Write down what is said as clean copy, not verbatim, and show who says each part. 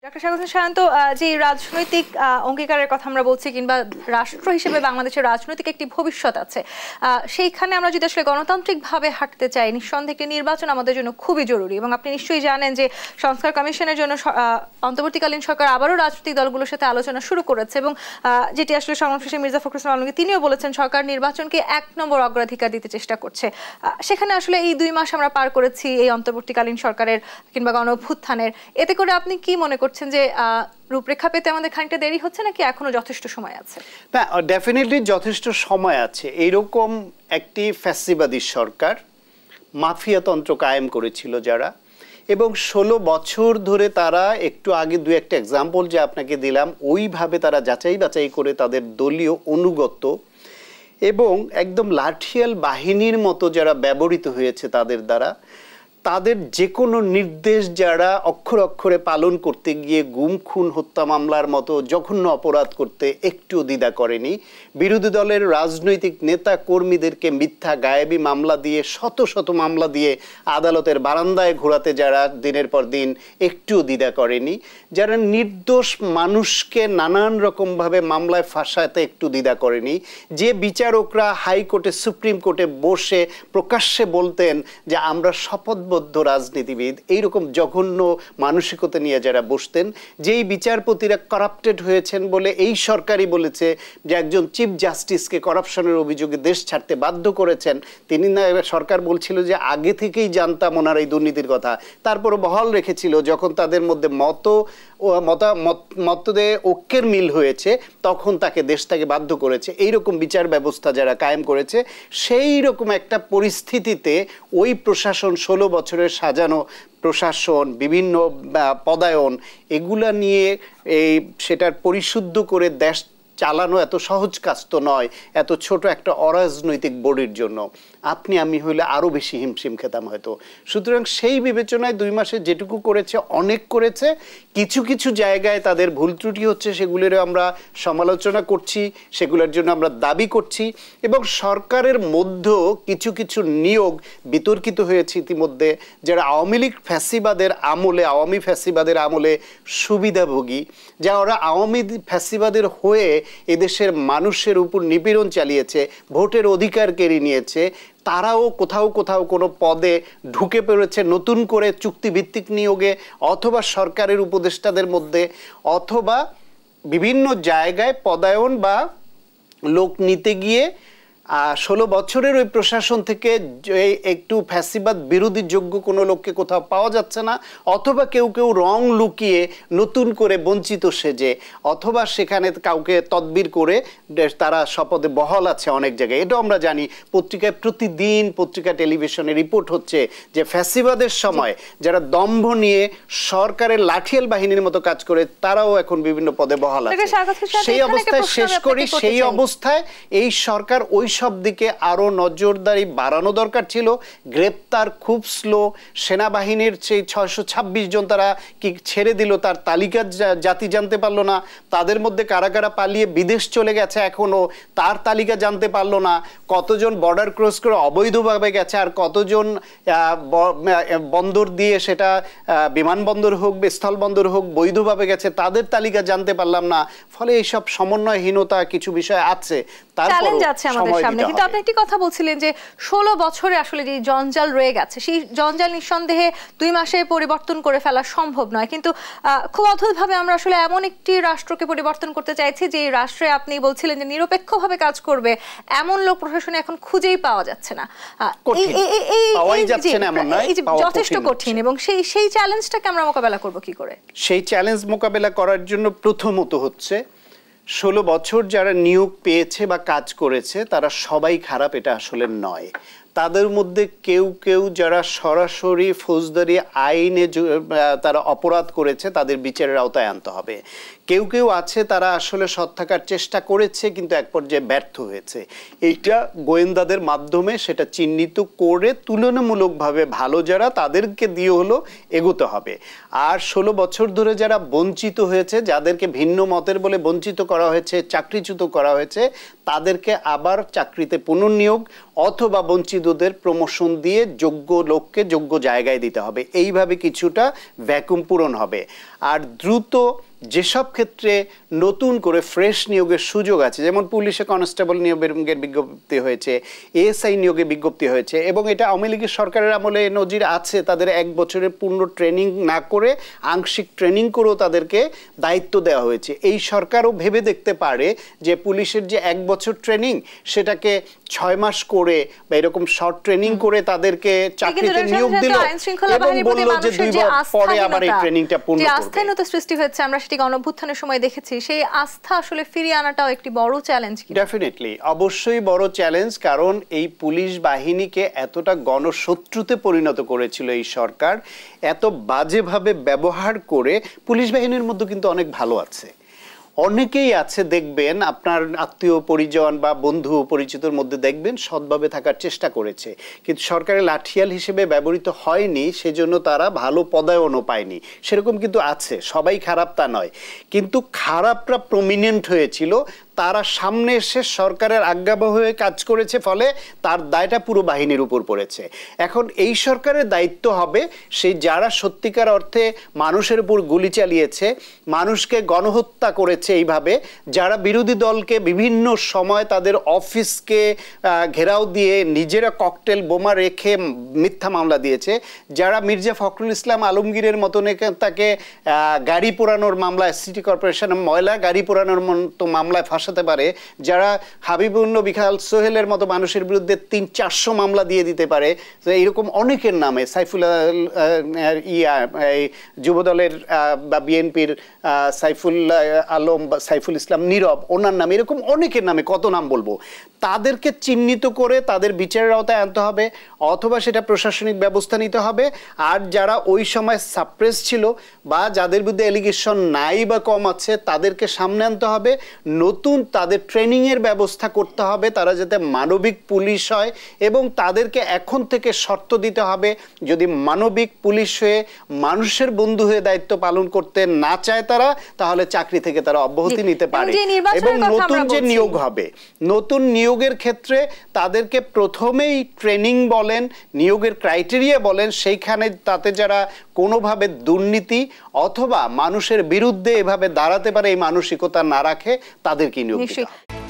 Speaker 1: Doctor Shahadat Hossain Shayan, তো যে রাজনৈতিক অঙ্গীকারের কথা আমরা বলছি কিংবা রাষ্ট্র হিসেবে বাংলাদেশের রাজনৈতিক একটি ভবিষ্যৎ আছে, সেইখানে আমরা যদি আসলে গণতান্ত্রিকভাবে হাঁটতে চাই, নিঃসন্দেহে একটি নির্বাচন আমাদের জন্য খুবই জরুরি। এবং আপনি নিশ্চয়ই জানেন যে সংস্কার কমিশনের জন্য অন্তর্বর্তীকালীন সরকার আবারও রাজনৈতিক দলগুলোর সাথে আলোচনা শুরু করেছে এবং যেটি আসলে সংগ্রাম শেষে মির্জা ফখরুল ইসলাম আলমগীর তিনিও বলেছেন সরকার নির্বাচনকে 1 নম্বর অগ্রাধিকার দিতে চেষ্টা করছে। সেখানে আসলে এই 2 মাস আমরা পার করেছি এই অন্তর্বর্তীকালীন সরকারের কিংবা গণঅভ্যুত্থানের, এতে করে আপনি কি মনে করছেন যে রূপরেখা পেতে আমাদের খানিকটা দেরি হচ্ছে নাকি এখনো যথেষ্ট সময় আছে?
Speaker 2: না, ডেফিনেটলি যথেষ্ট সময় আছে। এইরকম একটি ফ্যাসিবাদী সরকার মাফিয়াতন্ত্র কায়েম করেছিল যারা, এবং 16 বছর ধরে তারা, একটু আগে 2-1টা এক্সাম্পল যে আপনাকে দিলাম, ওইভাবে তারা যাচাই বাছাই করে তাদের দলীয় অনুগত এবং একদম লাঠিয়াল বাহিনীর মতো যারা ব্যবহৃত হয়েছে তাদের দ্বারা, তাদের যে কোনো নির্দেশ যারা অক্ষরে অক্ষরে পালন করতে গিয়ে গুম খুন হত্যা মামলার মতো জঘন্য অপরাধ করতে একটু দ্বিধা করেনি। বিরোধী দলের রাজনৈতিক নেতা কর্মীদেরকে মিথ্যা গায়েবী মামলা দিয়ে, শত শত মামলা দিয়ে আদালতের বারান্দায় ঘোরাতে যারা দিনের পর দিন একটু দ্বিধা করেনি, যারা নির্দোষ মানুষকে নানান রকমভাবে মামলায় ফাঁসাতে একটু দ্বিধা করেনি, যে বিচারকরা হাইকোর্টে সুপ্রিম কোর্টে বসে প্রকাশ্যে বলতেন যে আমরা শপথ রাজনীতিবিদ, এইরকম জঘন্য মানসিকতা নিয়ে যারা বসতেন, যেই বিচারপতিরা কারাপ্টেড হয়েছেন বলে এই সরকারই বলেছে যে একজন চিফ জাস্টিসকে করাপশনের অভিযোগে দেশ ছাড়তে বাধ্য করেছেন, তিনি না, সরকার বলছিল যে আগে থেকেই জানতাম ওনার এই দুর্নীতির কথা, তারপরে বহাল রেখেছিল, যখন তাদের মধ্যে মতদে ঐক্যের মিল হয়েছে তখন তাকে দেশ থেকে বাধ্য করেছে। এইরকম বিচার ব্যবস্থা যারা কায়েম করেছে, সেই রকম একটা পরিস্থিতিতে ওই প্রশাসন 16 বছরের সাজানো প্রশাসন, বিভিন্ন পদায়ন, এগুলা নিয়ে সেটার পরিশুদ্ধ করে দেশ চালানো এত সহজ কাজ তো নয়, এত ছোট একটা অরাজনৈতিক বডির জন্য। আপনি আমি হইলে আরও বেশি হিমশিম খেতাম হয়তো। সুতরাং সেই বিবেচনায় 2 মাসে যেটুকু করেছে অনেক করেছে। কিছু কিছু জায়গায় তাদের ভুল ত্রুটি হচ্ছে, সেগুলোরও আমরা সমালোচনা করছি, সেগুলোর জন্য আমরা দাবি করছি, এবং সরকারের মধ্যেও কিছু কিছু নিয়োগ বিতর্কিত হয়েছে ইতিমধ্যে, যারা আওয়ামী লীগ ফ্যাসিবাদের আমলে, আওয়ামী ফ্যাসিবাদের আমলে সুবিধাভোগী, যা ওরা আওয়ামী ফ্যাসিবাদের হয়ে এদেশের মানুষের উপর নিপীড়ন চালিয়েছে, ভোটের অধিকার কেড়ে নিয়েছে, তারাও কোথাও কোথাও কোনো পদে ঢুকে পড়েছে নতুন করে চুক্তিভিত্তিক নিয়োগে, অথবা সরকারের উপদেষ্টাদের মধ্যে, অথবা বিভিন্ন জায়গায় পদায়ন বা লোক নিতে গিয়ে 16 বছরের ওই প্রশাসন থেকে একটু ফ্যাসিবাদ বিরোধী যোগ্য কোনো লোককে কোথাও পাওয়া যাচ্ছে না, অথবা কেউ কেউ রং লুকিয়ে নতুন করে বঞ্চিত সেজে, অথবা সেখানে কাউকে তদবির করে তারা শপথে বহাল আছে অনেক জায়গায়। এটাও আমরা জানি, পত্রিকায় প্রতিদিন পত্রিকা টেলিভিশনে রিপোর্ট হচ্ছে যে ফ্যাসিবাদের সময় যারা দম্ভ নিয়ে সরকারের লাঠিয়াল বাহিনীর মতো কাজ করে, তারাও এখন বিভিন্ন পদে বহাল আছে। সেই অবস্থায় শেষ করি, সেই অবস্থায় এই সরকার ওই সব দিকে আরো নজরদারি বাড়ানো দরকার ছিল। গ্রেপ্তার খুব স্লো, সেনাবাহিনীর সেই 626 জন তারা কি ছেড়ে দিল, তার তালিকা জাতি জানতে পারলো না, তাদের মধ্যে কারা কারা পালিয়ে বিদেশ চলে গেছে এখনো তার তালিকা জানতে পারলো না, কতজন বর্ডার ক্রস করে অবৈধভাবে গেছে, আর কতজন বন্দর দিয়ে, সেটা বিমানবন্দর হোক বা স্থলবন্দর হোক, বৈধভাবে গেছে, তাদের তালিকা জানতে পারলাম না। ফলে এইসব সমন্বয়হীনতা কিছু বিষয় আছে।
Speaker 1: চ্যালেঞ্জ আছে আমাদের সামনে। কিন্তু আপনি একটি কথা বলছিলেন যে 16 বছরে আসলে যে জঞ্জাল রয়ে গেছে, সেই জঞ্জাল নিঃসন্দেহে 2 মাসে পরিবর্তন করে ফেলা সম্ভব নয়। কিন্তু খুব অদ্ভুতভাবে আমরা আসলে এমন একটি রাষ্ট্রকে পরিবর্তন করতে চাইছি যে রাষ্ট্রে আপনি বলছিলেন যে নিরপেক্ষভাবে কাজ করবে এমন লোক প্রশাসনে এখন খুঁজেই পাওয়া যাচ্ছে না, যথেষ্ট কঠিন। এবং সেই চ্যালেঞ্জটাকে আমরা মোকাবেলা করব কি করে?
Speaker 2: সেই চ্যালেঞ্জ মোকাবেলা করার জন্য প্রথমত হচ্ছে 16 বছর যারা নিয়োগ পেয়েছে বা কাজ করেছে তারা সবাই খারাপ, এটা আসলে নয়। তাদের মধ্যে কেউ কেউ যারা সরাসরি ফৌজদারি আইনে তারা অপরাধ করেছে, তাদের বিচারের আওতায় আনতে হবে। কেউ কেউ আছে তারা আসলে সৎ থাকার চেষ্টা করেছে কিন্তু এক পর্যায়ে ব্যর্থ হয়েছে। এইটা গোয়েন্দাদের মাধ্যমে সেটা চিহ্নিত করে তুলনামূলকভাবে ভালো যারা, তাদেরকে দিয়ে হলো এগোতে হবে। আর 16 বছর ধরে যারা বঞ্চিত হয়েছে, যাদেরকে ভিন্ন মতের বলে বঞ্চিত করা হয়েছে, চাকরিচ্যুত করা হয়েছে, তাদেরকে আবার চাকরিতে পুনর্নিয়োগ অথবা বঞ্চিত অবৈধদের প্রমোশন দিয়ে যোগ্য লোককে যোগ্য জায়গায় দিতে হবে, এইভাবে কিছুটা ভ্যাকুম পূরণ হবে। আর দ্রুত যেসব ক্ষেত্রে নতুন করে ফ্রেশ নিয়োগের সুযোগ আছে, যেমন পুলিশে কনস্টেবল নিয়োগের বিজ্ঞপ্তি হয়েছে, এএসআই নিয়োগে বিজ্ঞপ্তি হয়েছে, এবং এটা আওয়ামী লীগের সরকারের আমলে নজির আছে, তাদের 1 বছরের পূর্ণ ট্রেনিং না করে আংশিক ট্রেনিং করেও তাদেরকে দায়িত্ব দেওয়া হয়েছে। এই সরকারও ভেবে দেখতে পারে যে পুলিশের যে 1 বছর ট্রেনিং সেটাকে 6 মাস করে বা এরকম শর্ট ট্রেনিং করে তাদেরকে চাকরিতে নিয়োগ দিল এবং বলল যে 2 বছর পরে আবার এই ট্রেনিংটা পূর্ণ করবে।
Speaker 1: আস্থাহীনতা সৃষ্টি হচ্ছে, আমরা সেটি গণঅভ্যুত্থানের সময় দেখেছি। সেই আস্থা আসলে ফিরিয়ে আনাটাও একটি বড় চ্যালেঞ্জ।
Speaker 2: ডেফিনেটলি, অবশ্যই বড় চ্যালেঞ্জ, কারণ এই পুলিশ বাহিনীকে এতটা গণশত্রুতে পরিণত করেছিল এই সরকার, এত বাজেভাবে ব্যবহার করে। পুলিশ বাহিনীর মধ্যে কিন্তু অনেক ভালো আছে, অনেকেই আছে, দেখবেন আপনার আত্মীয় পরিজন বা বন্ধু পরিচিতর মধ্যে দেখবেন সৎভাবে থাকার চেষ্টা করেছে, কিন্তু সরকারের লাঠিয়াল হিসেবে ব্যবহৃত হয়নি, সেজন্য তারা ভালো পদায়নও পায়নি। সেরকম কিন্তু আছে, সবাই খারাপ তা নয়, কিন্তু খারাপরা প্রমিনেন্ট হয়েছিল। তারা সামনে এসে সরকারের আজ্ঞাবহ হয়ে কাজ করেছে, ফলে তার দায়টা পুরো বাহিনীর উপর পড়েছে। এখন এই সরকারের দায়িত্ব হবে সেই যারা সত্যিকার অর্থে মানুষের উপর গুলি চালিয়েছে, মানুষকে গণহত্যা করেছে এইভাবে, যারা বিরোধী দলকে বিভিন্ন সময় তাদের অফিসকে ঘেরাও দিয়ে নিজেরা ককটেল বোমা রেখে মিথ্যা মামলা দিয়েছে, যারা মির্জা ফখরুল ইসলাম আলমগীরের মতন তাকে গাড়ি পোড়ানোর মামলায়, সিটি কর্পোরেশনের ময়লা গাড়ি পোড়ানোর মতো মামলায় ফাঁসাতে পারে, যারা হাবিবুন নবী খাল সোহেলের মতো মানুষের বিরুদ্ধে 300-400 মামলা দিয়ে দিতে পারে, এইরকম অনেকের নামে, সাইফুল যুবদলের বা বিএনপির সাইফুল আলম বা সাইফুল ইসলাম নীরব, ওনার নামে, এরকম অনেকের নামে কত নাম বলবো, তাদেরকে চিহ্নিত করে তাদের বিচারের আওতায় আনতে হবে, অথবা সেটা প্রশাসনিক ব্যবস্থা নিতে হবে। আর যারা ওই সময় সাপ্রেস ছিল বা যাদের বিরুদ্ধে এলিগেশন নাই বা কম আছে, তাদেরকে সামনে আনতে হবে, নতুন তাদের ট্রেনিংয়ের ব্যবস্থা করতে হবে, তারা যাতে মানবিক পুলিশ হয়, এবং তাদেরকে এখন থেকে শর্ত দিতে হবে, যদি মানবিক পুলিশ হয়ে মানুষের বন্ধু হয়ে দায়িত্ব পালন করতে না চায় তারা, তাহলে চাকরি থেকে তারা অব্যাহতি নিতে পারে। এবং নতুন যে নিয়োগ হবে, নতুন নিয়োগের ক্ষেত্রে তাদেরকে প্রথমেই ট্রেনিং বলেন, নিয়োগের ক্রাইটেরিয়া বলেন, সেইখানে তাতে যারা কোনোভাবে দুর্নীতি অথবা মানুষের বিরুদ্ধে এভাবে দাঁড়াতে পারে এই মানসিকতা না রাখে, তাদেরকে নিয়োগ দিতে হবে।